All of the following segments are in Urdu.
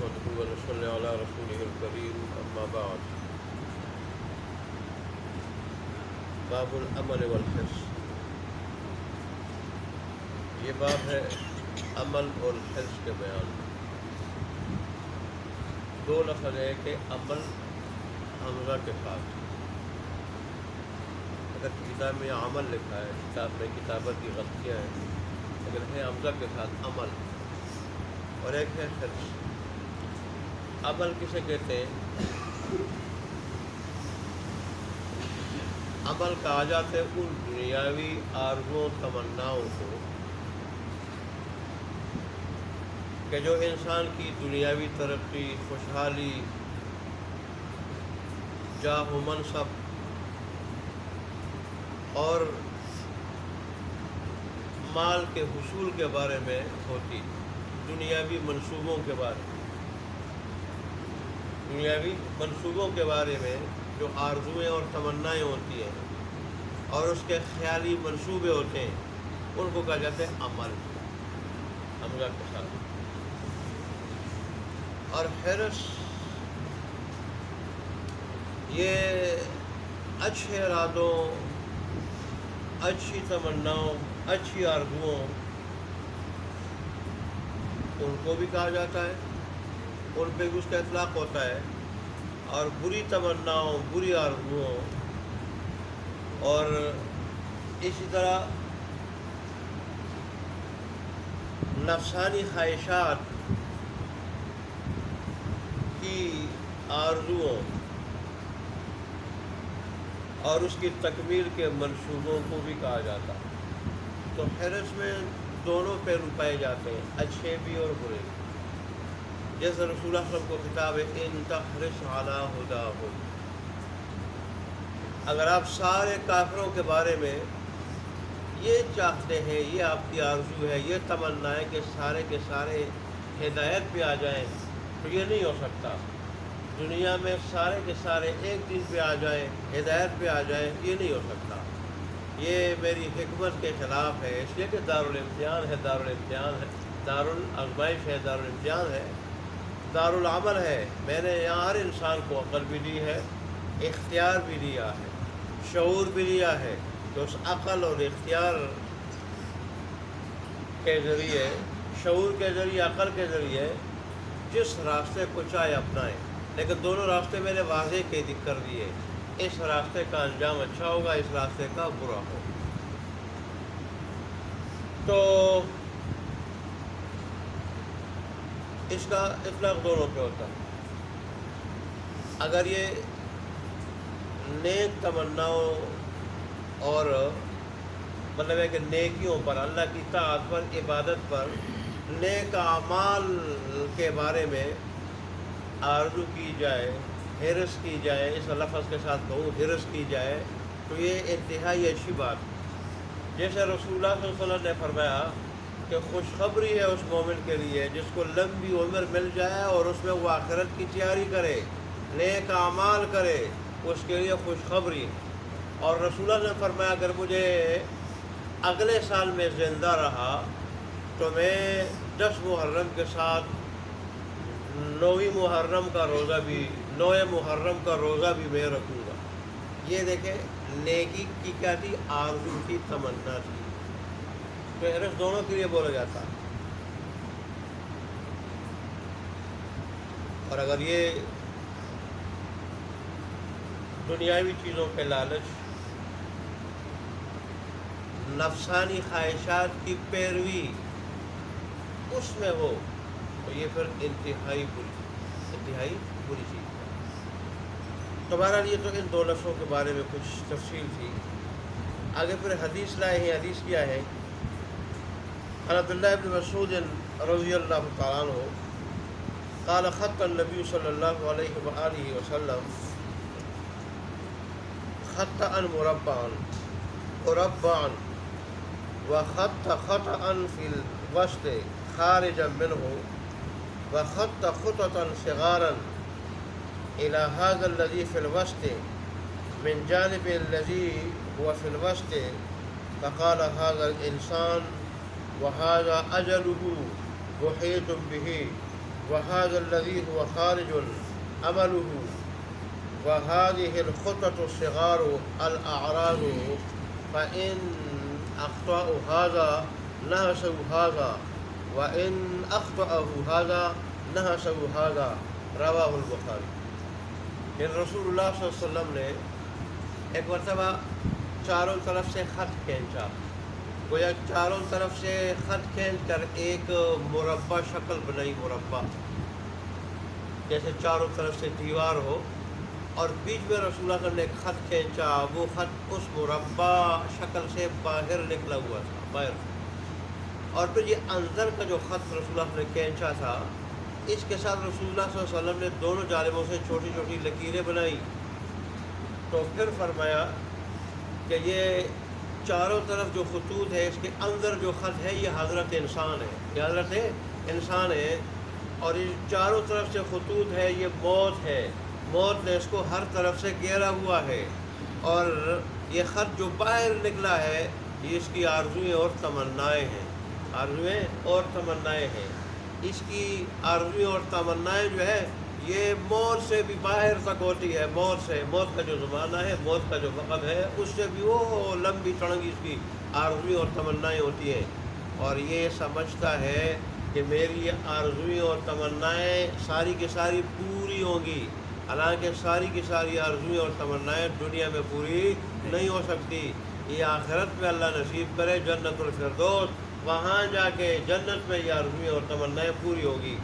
نحمده ونصلي على رسوله الكريم أما بعد باب العمل والحرص یہ باب ہے عمل اور حرص کے بیان میں۔ دو لفظ ہے کہ عمل حمزہ کے ساتھ، اگر کتاب میں عمل لکھا ہے، کتاب میں کتابت کی غلطیاں ہیں، اگر ہے حمزہ کے ساتھ عمل، اور ایک ہے حرص۔ عمل کسے کہتے ہیں؟ عمل کہا جاتا ہے ان دنیاوی آرزوؤں تمناؤں کو کہ جو انسان کی دنیاوی ترقی، خوشحالی، جاہ و منصب اور مال کے حصول کے بارے میں ہوتی، دنیاوی منصوبوں کے بارے میں، دنیاوی منصوبوں کے بارے میں جو آرزویں اور تمنائیں ہوتی ہیں اور اس کے خیالی منصوبے ہوتے ہیں، ان کو کہا جاتا ہے عمل، حمزہ کے ساتھ۔ اور حرص یہ اچھے ارادوں، اچھی تمناؤں، اچھی آرزوؤں، ان کو بھی کہا جاتا ہے، ان پہ بھی اس کا اطلاق ہوتا ہے، اور بری تمناؤں، بری آرزوؤں، اور اسی طرح نفسانی خواہشات کی آرزوؤں اور اس کی تکمیل کے منصوبوں کو بھی کہا جاتا ہے۔ تو حرص میں دونوں پہلو پائے جاتے ہیں، اچھے بھی اور برے بھی۔ جیسے رسول اللہ صلی اللہ علیہ وسلم کو خطاب ہے ان تحرص علی ہداہم، اگر آپ سارے کافروں کے بارے میں یہ چاہتے ہیں، یہ آپ کی آرزو ہے، یہ تمنا ہے کہ سارے کے سارے ہدایت پہ آ جائیں، تو یہ نہیں ہو سکتا۔ دنیا میں سارے کے سارے ایک دن پہ آ جائیں، ہدایت پہ آ جائیں، یہ نہیں ہو سکتا۔ یہ میری حکمت کے خلاف ہے، اس لیے کہ دارالامتحان ہے، دارالامتحان ہے، دارالآزمائش ہے، دارالامتحان ہے، دارالعمل ہے۔ میں نے یہاں ہر انسان کو عقل بھی دی ہے، اختیار بھی دیا ہے، شعور بھی دیا ہے، تو اس عقل اور اختیار کے ذریعے، شعور کے ذریعے، عقل کے ذریعے جس راستے کو چاہے اپنائیں، لیکن دونوں راستے میں نے واضح کے ذکر کر دیے، اس راستے کا انجام اچھا ہوگا، اس راستے کا برا ہوگا۔ تو اس کا اطلاق دونوں پہ ہوتا ہے۔ اگر یہ نیک تمناؤں اور مطلب ہے کہ نیکیوں پر، اللہ کی اطاعت پر، عبادت پر، نیک اعمال کے بارے میں آرزو کی جائے، حرص کی جائے، اس لفظ کے ساتھ کہوں حرص کی جائے، تو یہ انتہائی اچھی بات ہے۔ جیسے رسول اللہ صلی اللہ علیہ وسلم نے فرمایا کہ خوشخبری ہے اس مومن کے لیے جس کو لمبی عمر مل جائے اور اس میں وہ آخرت کی تیاری کرے، نیک اعمال کرے، اس کے لیے خوشخبری۔ اور رسول اللہ نے فرمایا اگر مجھے اگلے سال میں زندہ رہا تو میں 10 محرم کے ساتھ 9 محرم کا روزہ بھی، 9 محرم کا روزہ بھی میں رکھوں گا۔ یہ دیکھیں نیکی کی کیا تھی؟ آرزو کی، تمنا تھی۔ تو حرص دونوں کے لیے بولا جاتا ہے۔ اور اگر یہ دنیاوی چیزوں کے لالچ، نفسانی خواہشات کی پیروی اس میں ہو تو یہ پھر انتہائی بری چیز ہے۔ تو بہرحال یہ تو ان دو لفظوں کے بارے میں کچھ تفصیل تھی۔ آگے پھر حدیث لائے ہیں۔ حدیث کیا ہے؟ عن عبداللہ بن مسعود رضی اللہ تعالیٰ عنہ قال خط النبی صلی اللہ علیہ وآلہ وسلم خطا مربعا وخط خطأ في الوسط خارجا منه وخط خططا صغارا إلى هذا الذي في الوسط من جانب الذي هو في الوسط فقال هذا الإنسان وهذا أجله محيط به وهذا الذي هو خارج عمله وهذه الخطة الصغار الأعراض فإن أخطأوا هذا نهسوا هذا وإن أخطأه هذا نهسوا هذا رواہ البخاری۔ کہ رسول اللہ صلی اللہ علیہ وسلم نے ایک مرتبہ چاروں طرف سے خط کھینچا، گویا چاروں طرف سے خط کھینچ کر ایک مربع شکل بنائی، مربع جیسے چاروں طرف سے دیوار ہو، اور بیچ میں رسول اللہ صلی اللہ علیہ وسلم نے ایک خط کھینچا، وہ خط اس مربع شکل سے باہر نکلا ہوا تھا، باہر۔ اور پھر یہ اندر کا جو خط رسول اللہ نے کھینچا تھا، اس کے ساتھ رسول اللہ صلی اللہ علیہ وسلم نے دونوں جانبوں سے چھوٹی چھوٹی لکیریں بنائیں۔ تو پھر فرمایا کہ یہ چاروں طرف جو خطوط ہے، اس کے اندر جو خط ہے یہ حضرت انسان ہے، یہ حضرت انسان ہے، اور یہ چاروں طرف سے خطوط ہے یہ موت ہے، موت نے اس کو ہر طرف سے گھیرا ہوا ہے، اور یہ خط جو باہر نکلا ہے یہ اس کی آرزوئیں اور تمنائیں ہیں، آرزوئیں اور تمنائیں ہیں۔ اس کی آرزوئیں اور تمنائیں جو ہے یہ موت سے بھی باہر تک ہوتی ہے، موت سے، موت کا جو زمانہ ہے، موت کا جو وقت ہے، اس سے بھی وہ لمبی چڑنگی اس کی آرزوئیں اور تمنائیں ہوتی ہیں، اور یہ سمجھتا ہے کہ میری آرزوئیں اور تمنائیں ساری کی ساری پوری ہوں گی، حالانکہ ساری کی ساری آرزوئیں اور تمنائیں دنیا میں پوری نہیں ہو سکتی۔ یہ آخرت میں اللہ نصیب کرے جنت الفردوس، وہاں جا کے جنت میں یہ آرزوئیں اور تمنائیں پوری ہوگی،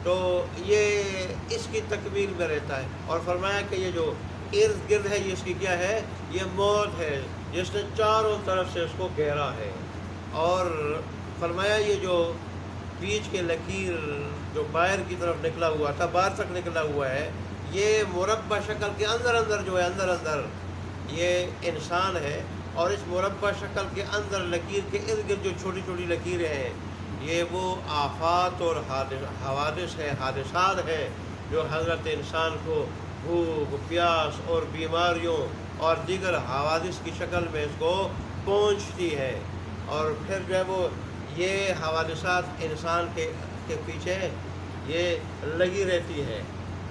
تو یہ اس کی تکمیل میں رہتا ہے۔ اور فرمایا کہ یہ جو ارد گرد ہے یہ اس کی کیا ہے، یہ موت ہے جس نے چاروں طرف سے اس کو گھیرا ہے، اور فرمایا یہ جو بیچ کے لکیر جو باہر کی طرف نکلا ہوا تھا، باہر تک نکلا ہوا ہے، یہ مربع شکل کے اندر اندر جو ہے، اندر اندر یہ انسان ہے، اور اس مربع شکل کے اندر لکیر کے ارد گرد جو چھوٹی چھوٹی لکیریں ہیں یہ وہ آفات اور حوادث ہے، حادثات ہے جو حضرت انسان کو بھوک، پیاس اور بیماریوں اور دیگر حوادث کی شکل میں اس کو پہنچتی ہے، اور پھر جو ہے وہ یہ حوادثات انسان کے پیچھے یہ لگی رہتی ہے۔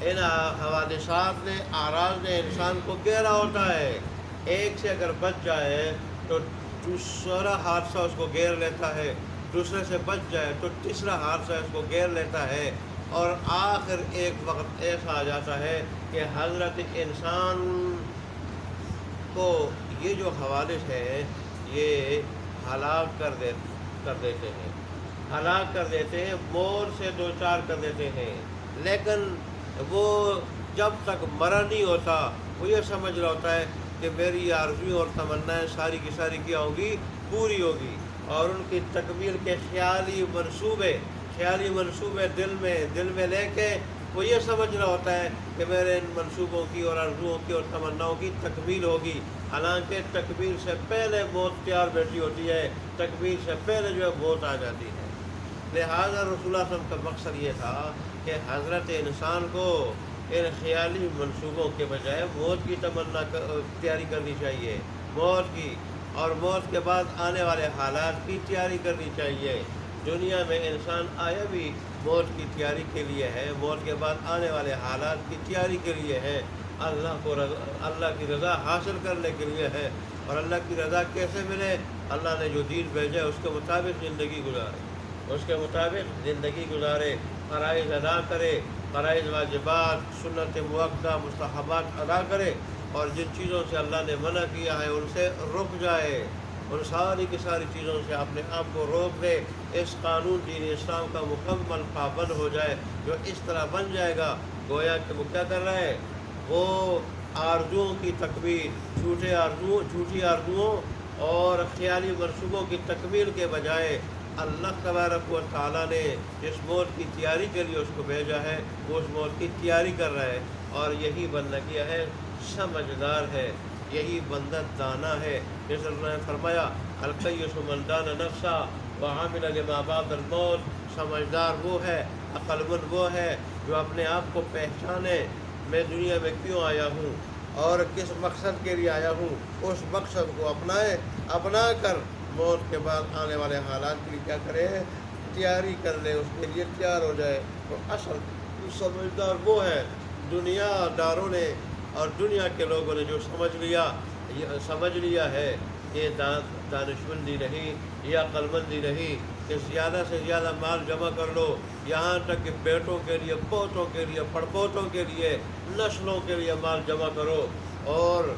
ان حوادثات نے، اعراض نے انسان کو گھیرا ہوتا ہے، ایک سے اگر بچ جائے تو دوسرا حادثہ اس کو گھیر لیتا ہے، دوسرے سے بچ جائے تو تیسرا حادثہ اس کو گھیر لیتا ہے، اور آخر ایک وقت ایسا آ جاتا ہے کہ حضرت انسان کو یہ جو حوادث ہے یہ ہلاک کر دیتے ہیں، ہلاک کر دیتے ہیں، موت سے دو چار کر دیتے ہیں، لیکن وہ جب تک مرا نہیں ہوتا وہ یہ سمجھ رہا ہوتا ہے کہ میری آرزوئیں اور تمنائیں ساری کی ساری کیا ہوگی، پوری ہوگی، اور ان کی تکمیل کے خیالی منصوبے دل میں لے کے وہ یہ سمجھ رہا ہوتا ہے کہ میرے ان منصوبوں کی اور آرزوؤں کی اور تمناؤں کی تکمیل ہوگی، حالانکہ تکمیل سے پہلے موت تیار بیٹھی ہوتی ہے، تکمیل سے پہلے جو ہے موت آ جاتی ہے۔ لہذا رسول اللہ صلی اللہ علیہ وسلم کا مقصد یہ تھا کہ حضرت انسان کو ان خیالی منصوبوں کے بجائے موت کی تمنا تیاری کرنی چاہیے، موت کی، اور موت کے بعد آنے والے حالات کی تیاری کرنی چاہیے۔ دنیا میں انسان آیا بھی موت کی تیاری کے لیے ہے، موت کے بعد آنے والے حالات کی تیاری کے لیے ہے، اللہ کی رضا حاصل کرنے کے لیے ہے، اور اللہ کی رضا کیسے ملے؟ اللہ نے جو دین بھیجا اس کے مطابق زندگی گزارے، اس کے مطابق زندگی گزارے، فرائض ادا کرے، فرائض واجبات، سنت موقدہ، مستحبات ادا کرے، اور جن چیزوں سے اللہ نے منع کیا ہے ان سے رک جائے، ان ساری کی ساری چیزوں سے اپنے آپ کو روک دے، اس قانون دین اسلام کا مکمل پابند ہو جائے، جو اس طرح بن جائے گا گویا کہ وہ کیا کر رہا ہے، وہ آرزوؤں کی تکمیل، جھوٹی آرزوؤں اور خیالی منصوبوں کی تکمیل کے بجائے اللہ تبارک و تعالیٰ نے جس موت کی تیاری کے لیے اس کو بھیجا ہے وہ اس موت کی تیاری کر رہا ہے، اور یہی بندہ کیا ہے، سمجھدار ہے، یہی بندہ دانا ہے، جیسے اللہ نے فرمایا القیس من دان نفسا وعمل لما بعد الموت، سمجھدار وہ ہے، عقل مند وہ ہے جو اپنے آپ کو پہچانے، میں دنیا میں کیوں آیا ہوں اور کس مقصد کے لیے آیا ہوں، اس مقصد کو اپنا کر موت کے بعد آنے والے حالات کے لیے کیا کرے، تیاری کر لے، اس کے لیے تیار ہو جائے۔ تو اصل سمجھدار وہ ہے دنیا داروں نے اور دنیا کے لوگوں نے جو سمجھ لیا ہے کہ دانشمندی نہیں یا عقلمندی نہیں کہ زیادہ سے زیادہ مال جمع کر لو، یہاں تک کہ بیٹوں کے لیے، پوتوں کے لیے، پڑپوتوں کے لیے، نسلوں کے لیے مال جمع کرو، اور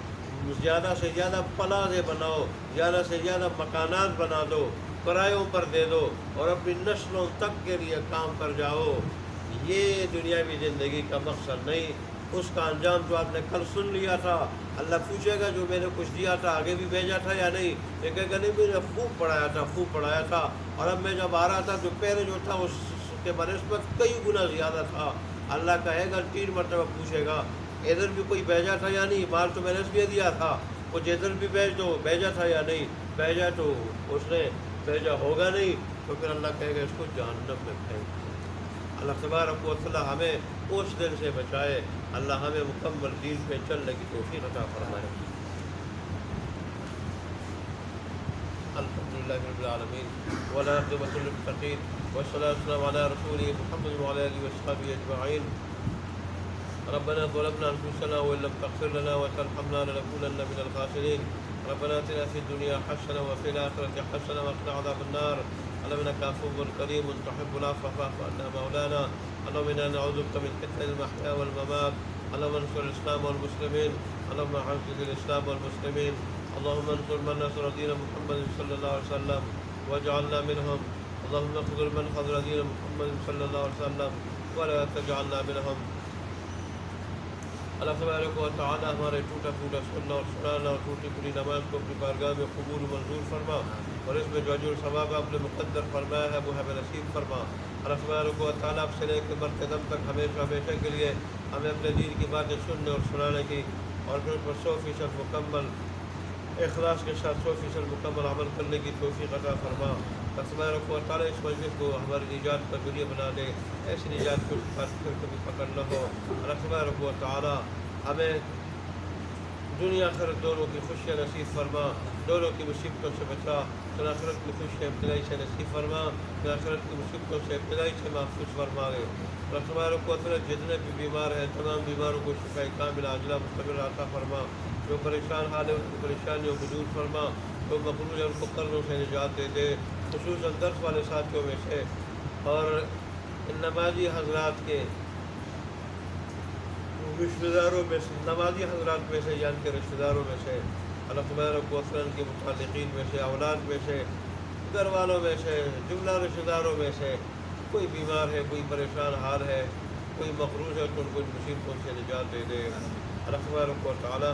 زیادہ سے زیادہ پلازے بناؤ، زیادہ سے زیادہ مکانات بنا دو، کرایوں پر دے دو، اور اپنی نسلوں تک کے لیے کام کر جاؤ۔ یہ دنیاوی زندگی کا مقصد نہیں۔ اس کا انجام جو آپ نے کل سن لیا تھا، اللہ پوچھے گا جو میں نے کچھ دیا تھا آگے بھی بھیجا تھا یا نہیں؟ یہ کہے گا نہیں، میں نے خوب پڑھایا تھا، اور اب میں جب آ رہا تھا جو پہلے جو تھا اس کے بنسبت کئی گنا زیادہ تھا۔ اللہ کہے گا 3 مرتبہ پوچھے گا ادھر بھی کوئی بھیجا تھا یا نہیں؟ مال تو میں نے اس بھی دیا تھا، وہ جدھر بھی بھیج دو، بھیجا تھا یا نہیں؟ بھیجا تو اس نے بھیجا ہوگا نہیں، تو پھر اللہ کہے گا اس کو جہنم میں پھینک۔ اللہ تبارک و تعالی ہمیں اس دن سے بچائے، اللہ ہمیں مکمل دین پہ چلنے کی توفیق عطا فرمائے۔ الحمدللہ رب العالمین والعاقبۃ للمتقین والصلاۃ والسلام علی رسولہ محمد وعلی آلہ وصحبہ اجمعین۔ ربنا ظلمنا انفسنا وان لم تغفر لنا وترحمنا لنكونن من الخاسرين۔ ربنا آتنا في الدنيا حسنة وفي الآخرة حسنة وقنا عذاب النار۔ اللهم انك عفو كريم تحب العفو فاعف عنا مولانا۔ اللهم انا نعوذ بك من فتنة المحيا والممات۔ اللهم انصر الاسلام والمسلمين، اللهم اعز الاسلام والمسلمين، اللهم انصر من نصر دين محمد صلى الله عليه وسلم واجعلنا منهم، اللهم اخذل من خذل دين محمد صلى الله عليه وسلم ولا تجعلنا منهم۔ اللہ تبارک و تعالی ہمارے ٹوٹا پھوٹا سننا اور سنانا اور ٹوٹی پھوٹی نماز کو اپنی بارگاہ میں قبول منظور فرما، اور اس میں جو اجر ثواب آپ نے مقدر فرمایا ہے وہ ہمیں نصیب فرما۔ اللہ تبارک و تعالی آپ سے لے کے مرتدم تک ہمیشہ کے لیے ہمیں اپنے دین کی باتیں سننے اور سنانے کی، اور پھر اس پر 100% مکمل اخلاص کے ساتھ 100% مکمل عمل کرنے کی توفیق عطا فرما۔ اللہ تبارک و تعالی اس مجلس کو ہماری نجات کا ذریعہ بنا دے، ایسی نجات کو پھر کبھی پکڑ نہ ہو۔ اللہ تبارک و تعالی ہمیں دنیا آخرت دونوں کی خوشیاں نصیب فرما، دونوں کی مصیبتوں سے بچا، پھر آخرت کی خوشیاں ابتدائی سے نصیب فرما، پھر آخرت کی مصیبتوں سے ابتدائی سے محفوظ فرما دے۔ اللہ تبارک و تعالی جتنے بھی بیمار ہیں تمام بیماروں کو شفاء کاملہ عاجلہ مستمر عطا فرما، جو پریشان حال ہے ان کی پریشانیوں کو دور فرما، جو مقروض ہے ان کو قرضوں سے نجات دے دے، خصوصاً درس والے ساتھیوں میں سے اور ان نمازی حضرات کے رشتہ داروں میں سے، نمازی حضرات میں سے، یعنی کہ رشتہ داروں میں سے، اللہ تبارک و تعالی کے متعلقین میں سے، اولاد میں سے، گھر والوں میں سے، جملہ رشتہ داروں میں سے کوئی بیمار ہے، کوئی پریشان حال ہے، کوئی مقروض ہے تو ان کو ان مصیبتوں سے نجات دے دے۔ اللہ تبارک و تعالی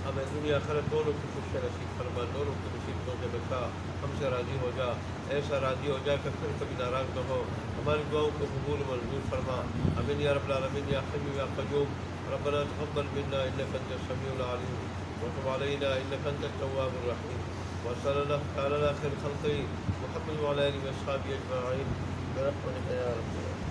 ہمیں دنیا آخرت دونوں کی خوشیاں نصیب فرما، دونوں کی مصیبتوں سے بچا، ہم سے راضی ہو جا، ایسا راضی ہو جا کہ پھر کبھی ناراض نہ ہو، ہماری دعاؤں کو قبول منظور فرما۔ آمین یا رب العالمین یا حی یا قیوم۔ ربنا تقبل منا انک انت السمیع العلیم وتب علینا انک انت التواب الرحیم، وصلی اللہ تعالی علی خیر خلقہ محمد وعلی آلہ وصحبہ اجمعین برحمتک یا رب العالمین۔